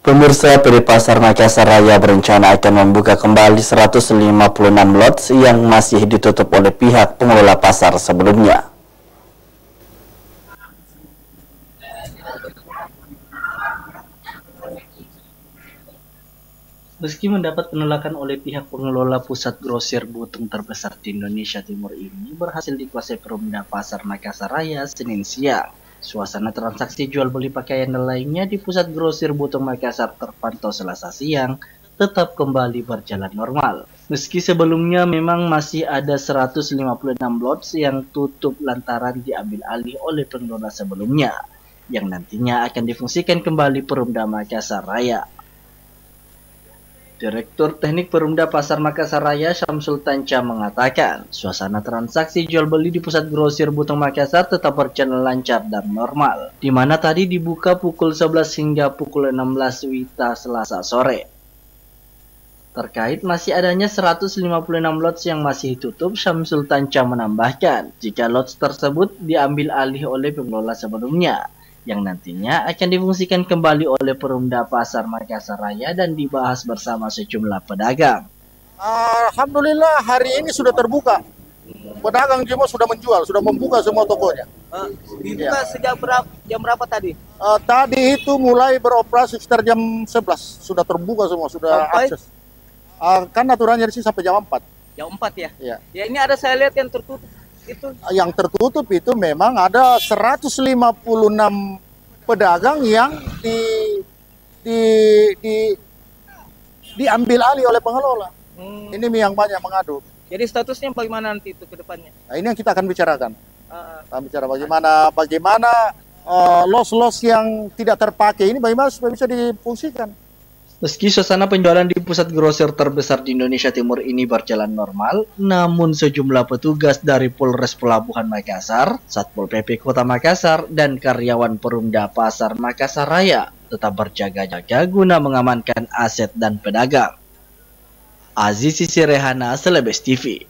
Pemirsa, PD Pasar Makassar Raya berencana akan membuka kembali 156 lots yang masih ditutup oleh pihak pengelola pasar sebelumnya. Meski mendapat penolakan oleh pihak pengelola pusat grosir butung terbesar di Indonesia Timur ini berhasil dikuasai Perumda Pasar Makassar Raya Senin siang. Suasana transaksi jual beli pakaian dan lainnya di pusat grosir butung Makassar terpantau Selasa siang tetap kembali berjalan normal. Meski sebelumnya memang masih ada 156 lots yang tutup lantaran diambil alih oleh pengelola sebelumnya, yang nantinya akan difungsikan kembali Perumda Makassar Raya. Direktur Teknik Perumda Pasar Makassar Raya Syamsul Tanca mengatakan, suasana transaksi jual beli di pusat grosir Butung Makassar tetap berjalan lancar dan normal, di mana tadi dibuka pukul 11 hingga pukul 16 WITA Selasa sore. Terkait masih adanya 156 lots yang masih tutup, Syamsul Tanca menambahkan, jika lots tersebut diambil alih oleh pengelola sebelumnya, yang nantinya akan difungsikan kembali oleh Perumda Pasar Makassar Raya dan dibahas bersama sejumlah pedagang. Alhamdulillah hari ini sudah terbuka. Pedagang semua sudah menjual, sudah membuka semua tokonya. Dibuka sejak jam berapa tadi? Tadi itu mulai beroperasi sekitar jam 11. Sudah terbuka semua, sudah akses. Kan aturannya di sini sampai jam 4. Jam 4 ya? Ya. Ya ini ada saya lihat yang tertutup. Yang tertutup itu memang ada 156 pedagang yang diambil alih oleh pengelola. Ini yang banyak mengadu. Jadi statusnya bagaimana nanti itu ke depannya? Nah, ini yang kita akan bicarakan. Akan bicara bagaimana los-los yang tidak terpakai ini bagaimana supaya bisa difungsikan. Meski suasana penjualan di pusat grosir terbesar di Indonesia Timur ini berjalan normal, namun sejumlah petugas dari Polres Pelabuhan Makassar, Satpol PP Kota Makassar, dan karyawan Perumda Pasar Makassar Raya tetap berjaga-jaga guna mengamankan aset dan pedagang. Aziz Sisi Rehana, Selebes TV.